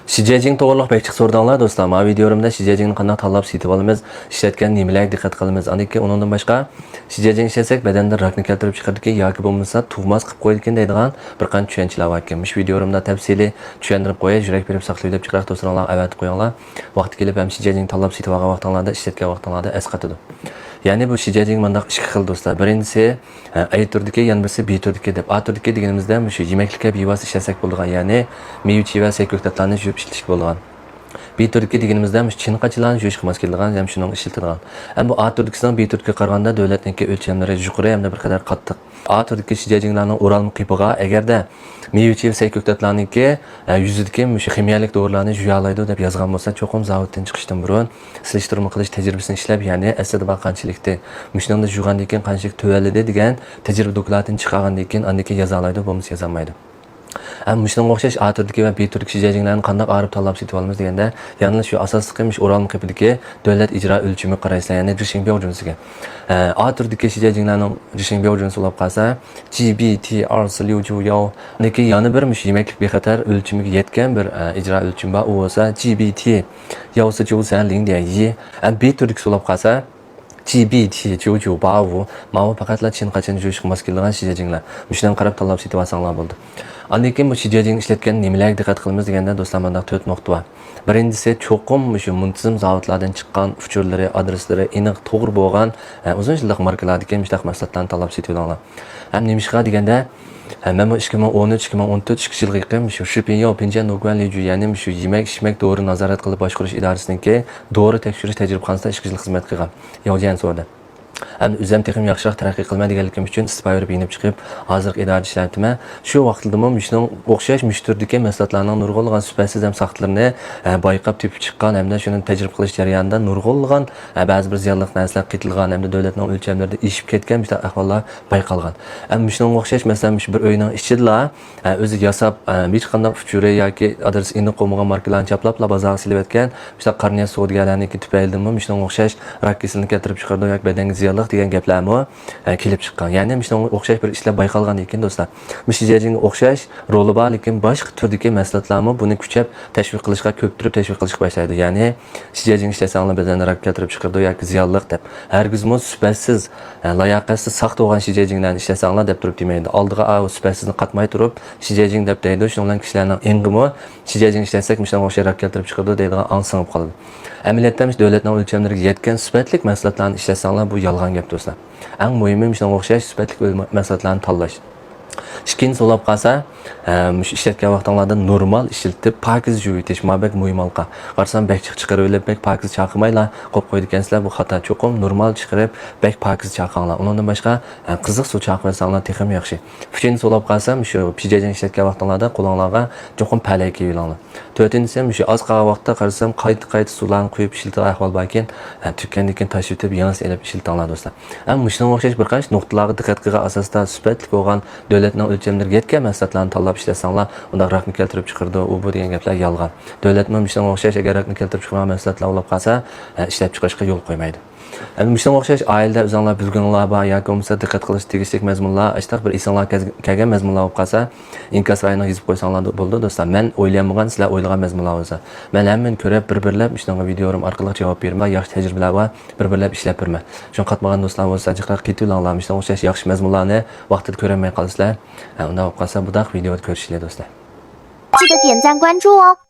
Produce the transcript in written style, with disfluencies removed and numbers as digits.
Shijejing to'g'riliq bekchiq so'radinglar do'stlar. Ma videomda Shijejingni qanday tanlab setib olamiz, ishlatgan nimalarga diqqat qilamiz. Aniki undan boshqa Shijejing ishlasak badanda rakni keltirib chiqardiki yoki bo'lmasa tug'mas qilib qo'ydigan deydigan bir qancha tushunchalar bor ekan. Mush videomda tafsiliy tushuntirib qo'yay, yurak berib saqlayib deb chiqarib do'stlarlar avatib qo'yinglar. Vaqti kelib ham Shijejing tanlab setib olgan vaqtinglarda ishlatgan vaqtinglarda esqatadi. Ya'ni bu Shijejing mandaq ikki xil do'stlar. Birinchisi A turdagi, yana birisi B turdagi deb. A turdagi deganimizda shu yemeklikka bevosita ishlasak bo'lgan, ya'ni meva va ko'ktatlarni yuvib ishlatish bo'lgan. B turdagi deganimizda chinqachilarni yuvish qilmas keladigan, ham shuni ishlatilgan. Ham bu A turdagisining B turdiga qaraganda davlatniki o'lchamlari yuqori hamda bir qadar qattiq. A turdagi Shijejinglarning o'ralma qipiga agarda meva va ko'ktatlarniki yuzidagi shu ximiyalik dorilarni yuya oladi deb yozgan bo'lsa, cho'qim zavoddan chiqishdan burun silishtirma qilish tajribasini ishlab, ya'ni aslida bu qanchalikda mushunda yuvgandan keyin qanchalik tuvalladi degan tajriba dokladini chiqargandan keyin andiki yoza oladi, bo'lmasa yoza olmaydi. Mushunga o'xshash A turdagi va B turdagi Shijejinglarni qanday arib tanlab setib olamiz deganda, ya'ni shu asosli qilmish o'ralma qipidagi davlat ijro o'lchami qaraysizlar, ya'ni Jishingbey o'lchamiga. A turdagi Shijejinglarning Jishingbey o'lchami bo'lib qolsa, GBT-R669 niki yana bir yemeklik bexatar o'lchamiga yetgan bir ijro o'lchami bor, u bo'lsa GBT-149.0 B turdagi bo'lib qolsa GBT-9985 mana faqatla chinqachini yuvish qilmas kelgan Shijejinglar. Mushundan qarab tanlab setib olsanglar bo'ldi. Andan keyin bu Shijejing ishlatgan nimalarga diqqat qilamiz deganda do'stlar, menda 4 nuqta bor. Birinchisi cho'qim shu muntazam zavodlardan chiqqan uchurlari, adreslari aniq to'g'ri bo'lgan uzun yillik markalardagi mushtaq mahsulotlarni tanlab setib olinglar. Ham nimishqa deganda men 2013-2014 2 yilga yaqin shu Shipinyo Pinjan Nogvanliju, ya'ni shu yemak-ichmak dori nazorat qilib boshqarish idorasininki dori tekshirish tajribasida 2 yil xizmat qilgan. Yo'ljan so'rda. O'zim texnik yaxshiroq taraqqiy qilmaydiganligim uchun istifa berib inib chiqib, hozirgi idora ishlatimda shu vaqtda ham shunga o'xshash mushturdagi mahsulotlarning nurg'unlagan sifatsiz ham saxtlarini boyqab tepib chiqqan hamda shuni tajriba qilish jarayonida nurg'unlagan ba'zi bir ziyonli narsalar qitilgan hamda davlatning o'lchamlarida ishib ketgan bir ahvollar bayqalgan. Shunga o'xshash masalan bir uyning ichida o'zi yasab hech qanday uchuri yoki adres aniq bo'lmagan markalarni chaplab bozorga silib etgan qarniya suvdiganlarniki tupaydimi shunga o'xshash rak kasalini keltirib chiqardi yoki badanga ziyonli degan gaplarmi kelib chiqqan. Ya'ni shunga o'xshash bir ishlar bayqalgan ekan do'stlar. Shijejingga o'xshash roli bor, lekin boshqa turdagi mahsulotlarni buni kuchab tashviq qilishga ko'ptirib tashviq qilishga boshlaydi. Ya'ni Shijejing ishlasanglar badanni rak keltirib chiqardi yoki ziyonli deb. Hargizmi sifatsiz, layoqatsiz saxt bo'lgan Shijejinglarni ishlasanglar deb turib demaydi. Oldiga sifatsizni qatmay turib Shijejing deb deydi. Shuning bilan kishilarning engimi Shijejing ishlasak shunga o'xshash rak keltirib chiqardi deydigan ansingib qoladi. Amaliyotda davlatning o'lchamlariga yetgan sifatli mahsulotlarni ishlasanglar bu yolg'on gap do'stlar. Eng muhimi shunga o'xshash sifatli mahsulotlarni tanlash. Ikkinchisi bo'lib qolsa, ishlatgan vaqtinglarda normal ishlatib pokiz yuvitish mabak muhimolqa. Qarsam bekchiq chiqarib olib bek pokiz chaqmaylar, qo'yib qo'ydigansizlar bu xato. Cho'qim normal chiqarib bek pokiz chaqanglar. Undan boshqa qiziq suv chaqmasanglar texim yaxshi. Uchinchisi bo'lib qolsa, shu Shijejing ishlatgan vaqtinglarda qo'linglarga cho'qim palak kiyinglar. To'rtinchisi shu oz qolgan vaqtda qarsam qayta suvlarni quyib ishlatgan ahvol bor ekan, tukkandan keyin tashib o'tib yana elib ishlatanglar do'stlar. Shunga o'xshash bir qancha nuqtalarga diqqat qilgan asosda sifatli bo'lgan davlatning o'lchamlariga yetgan mahsulotlarni tanlab ishlasanglar, unda rakni keltirib chiqardi, u bu degan gaplar yolg'on. Davlatning shunga o'xshash agar rakni keltirib chiqargan mahsulotlar bo'lib qolsa, ishlab chiqarishga yo'l qo'ymaydi. Shunga o'xshash oilada o'zinglar bilganlar bor yoki bo'lmasa diqqat qilish tegishli mazmunlar, ishtaq bir insonlar kelgan mazmunlar bo'lib qolsa, inkas rayoniga yozib qo'ysanglar bo'ldi do'stlar. Men o'ylanmagan, sizlar o'ylagan mazmunlar bo'lsa, men hamman ko'rib bir-birlab shunga videoim orqali javob berma, yaxshi tajribalar va bir-birlab ishlab berma. Shuni qatmagan do'stlar bo'lsa, jiqlar qitilanglar, shunga o'xshash yaxshi mazmunlarni vaqtida ko'rmay qolsizlar. Unda bo'lib qolsa, bu daq videoni ko'rishinglar do'stlar. 记得点赞关注哦。